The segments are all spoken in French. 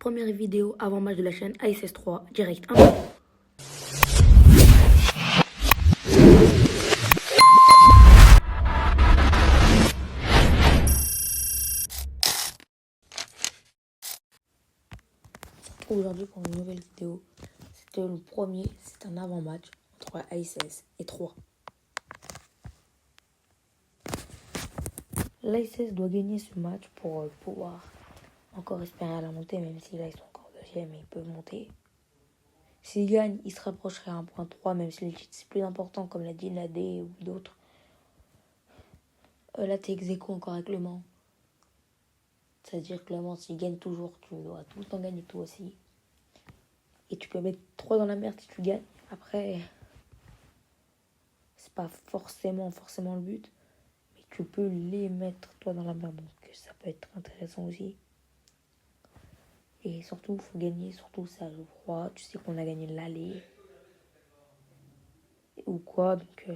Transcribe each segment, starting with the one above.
Première vidéo avant match de la chaîne ASS3, direct 1. Aujourd'hui pour une nouvelle vidéo. C'était le premier, c'est un avant-match entre ASS et 3. L'ASS doit gagner ce match pour pouvoir encore espérer à la montée, même si là ils sont encore deuxième et ils peuvent monter. S'ils gagnent, ils se rapprocheraient à 1.3, même si le titre c'est plus important, comme l'a dit Nadé ou d'autres. Là t'es ex-aequo encore avec Le Mans. C'est-à-dire que Le Mans, s'il gagne toujours, tu dois tout le temps gagner toi aussi. Et tu peux mettre 3 dans la merde si tu gagnes. Après, c'est pas forcément le but. Mais tu peux les mettre toi dans la merde. Donc ça peut être intéressant aussi. Et surtout, il faut gagner. Surtout, ça joue froid. Tu sais qu'on a gagné l'aller. Ou quoi. Donc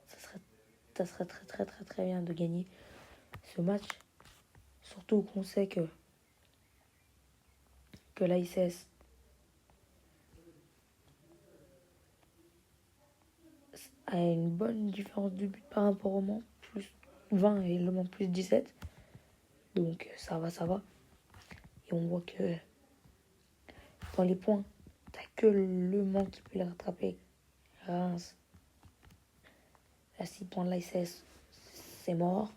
ça serait très bien de gagner ce match. Surtout qu'on sait que l'ASS a une bonne différence de but par rapport au Mans. Plus 20 et Le Mans plus 17. Donc ça va. Et on voit que dans les points, t'as que Le Mans qui peut les rattraper. Reims, à 6 points de l'ASS, c'est mort.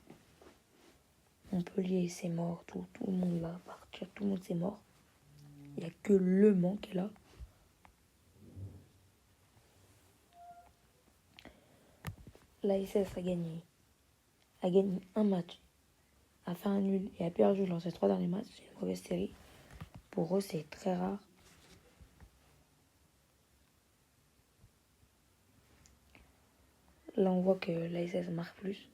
Montpellier, c'est mort. Tout le monde va partir. Tout le monde, c'est mort. Il n'y a que Le Mans qui est là. L'ASS a gagné un match, a fait un nul et a perdu dans ses 3 derniers matchs. C'est une mauvaise série. Pour eux, c'est très rare. Là, on voit que l'ASS marque plus.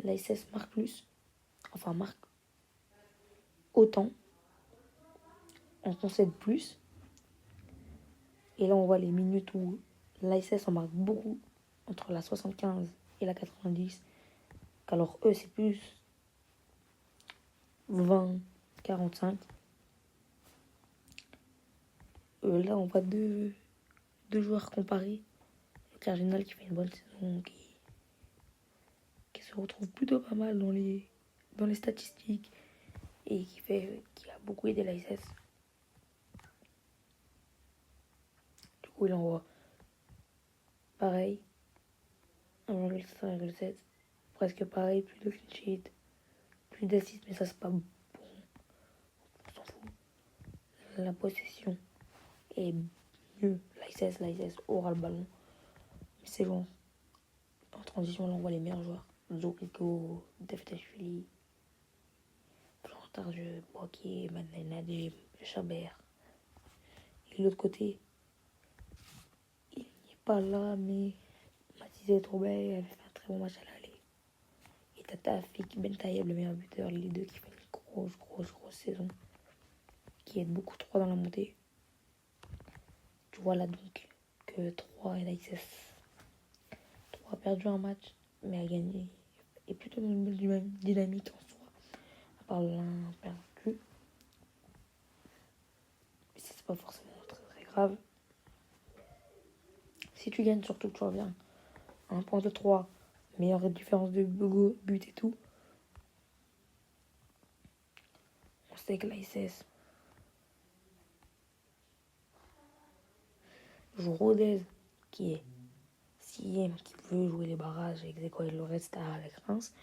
L'ASS marque plus. Enfin, marque autant. On concède plus. Et là, on voit les minutes où l'ASS en marque beaucoup, entre la 75 et la 90. Alors eux, c'est plus 20, 45. Là, on voit deux joueurs comparés. Le Cardinal qui fait une bonne saison, qui se retrouve plutôt pas mal dans les statistiques et qui a beaucoup aidé l'ASS. Du coup, il envoie pareil, 1,5, 1,7. Presque pareil, plus de clean sheet, plus d'assists, mais ça c'est pas bon. On s'en fout. La possession est mieux. L'ASS aura le ballon. Mais c'est bon. En transition, là on voit les meilleurs joueurs. Zorigo, Deftashvili, Plantarjeux, Broquier, Nadé, Chabert. Et de l'autre côté, il n'est pas là, mais Mathis Troubaix avait fait un très bon match à l'aller. Et Tata Fik Ben Taïeb, le meilleur buteur, les deux qui font une grosse saison. Qui aide beaucoup 3 dans la montée. Tu vois là donc que 3 et l'ASS 3 a perdu un match, mais a gagné. Et plutôt dans une bonne dynamique en soi. À part l'un perdu. Mais c'est pas forcément très grave. Si tu gagnes, surtout tu reviens. 1.3, meilleure différence de but et tout. On sait que l'ASS joue Rodez, qui est 6ème, qui veut jouer les barrages avec Zeko et le reste avec Reims.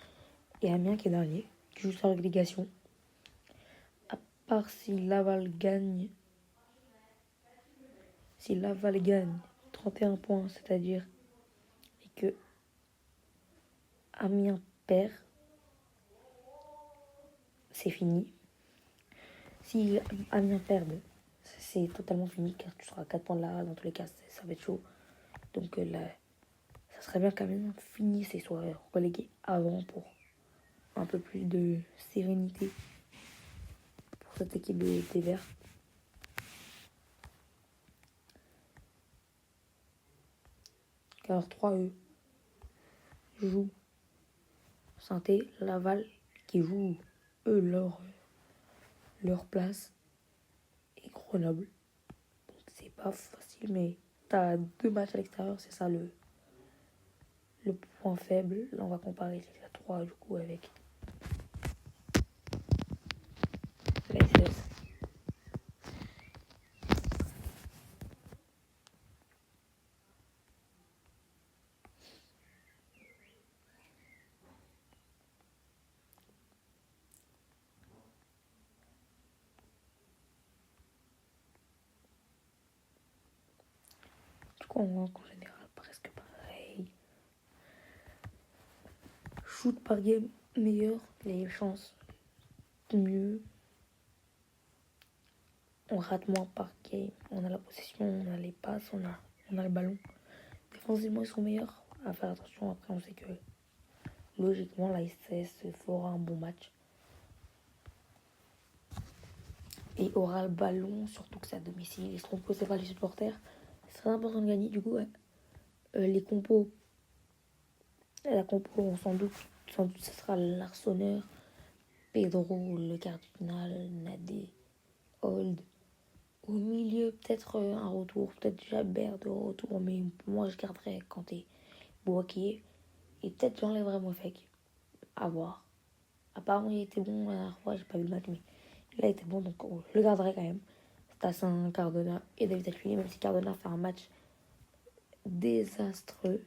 Et Amiens qui est dernier, qui joue sa relégation. À part si Laval gagne 31 points, c'est-à-dire que Amiens perd, c'est fini. Si Amiens perd, c'est totalement fini car tu seras à 4 points de la dans tous les cas, ça va être chaud. Donc là, ça serait bien qu'Amiens finisse et soit relégué avant pour un peu plus de sérénité pour cette équipe des Verts. Car 3 jouent Saint-Étienne, Laval, qui jouent, eux, leur place, et Grenoble. Donc, c'est pas facile, mais t'as 2 matchs à l'extérieur, c'est ça le point faible. Là, on va comparer les 3 du coup avec la SS. Du coup, on manque en général presque pareil. Shoot par game meilleur, les chances mieux. On rate moins par game. On a la possession, on a les passes, on a le ballon. Défensivement, ils sont meilleurs. À faire attention, après, on sait que logiquement, la SS fera un bon match. Et aura le ballon, surtout que c'est à domicile. Ils seront posés par les supporters. C'est très important de gagner. Du coup, les compos. La compo, sans doute, ce sera l'Arseneur, Pedro, le cardinal, Nadé, Old. Au milieu, peut-être un retour, peut-être Jabert de retour, mais moi je garderais Kanté, Boaké, et peut-être j'enlèverais Mofek. À voir. Apparemment, il était bon la dernière fois, j'ai pas vu le match, mais il a été bon, donc je le garderai quand même. Stassin, Cardona et David Attuini, même si Cardona fait un match désastreux.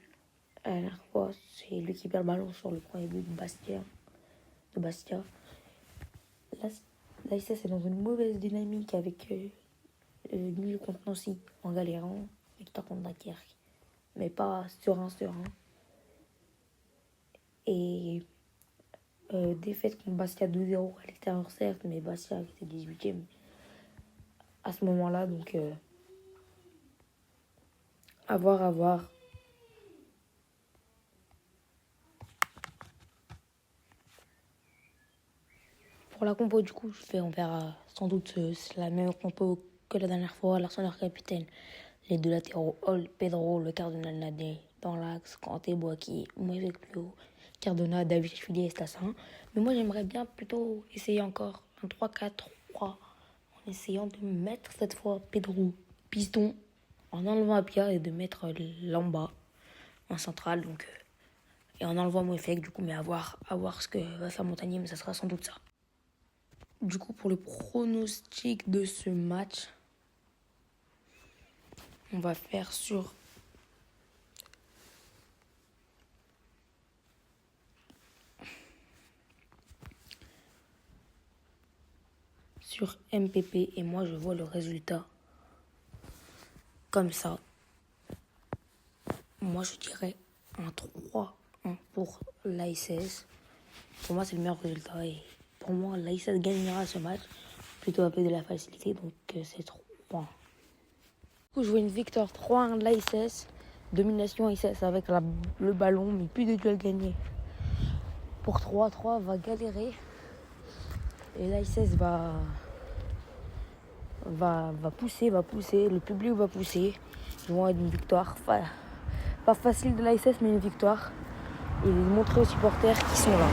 La dernière fois, c'est lui qui perd le ballon sur le premier but de Bastia. Là, c'est dans une mauvaise dynamique avec nul contre Nancy en galérant, victoire contre Dunkerque, mais pas serein. Et défaite contre Bastia 2-0 à l'extérieur, certes, mais Bastia était 18ème à ce moment-là, donc à voir. Pour la compo, du coup, on verra sans doute la même compo que la dernière fois. L'Arsenal capitaine, les 2 latéraux, Hall, Pedro, le cardinal Nadé, dans l'axe, Kanté, Boaki, Mouevecchio, Cardona, David Attuini et Stassin. Mais moi, j'aimerais bien plutôt essayer encore un 3-4-3 en essayant de mettre cette fois Pedro piston en enlevant Apia et de mettre Lamba en centrale. Donc, et en enlevant Mouefek, du coup, mais à voir ce que va faire Montagnier, mais ça sera sans doute ça. Du coup, pour le pronostic de ce match, on va faire sur MPP et moi je vois le résultat comme ça. Moi je dirais un 3-1 pour l'ASS. Pour moi c'est le meilleur résultat et pour moi l'ASS gagnera ce match plutôt avec de la facilité, donc c'est 3 points. Du coup je vois une victoire 3-1 de l'ASS, domination ASS avec le ballon mais plus de duels gagnés. Pour 3-3 va galérer et l'ASS va pousser, le public va pousser. Ils vont avoir une victoire, pas facile de l'ASS, mais une victoire. Et montrer aux supporters qu'ils sont là.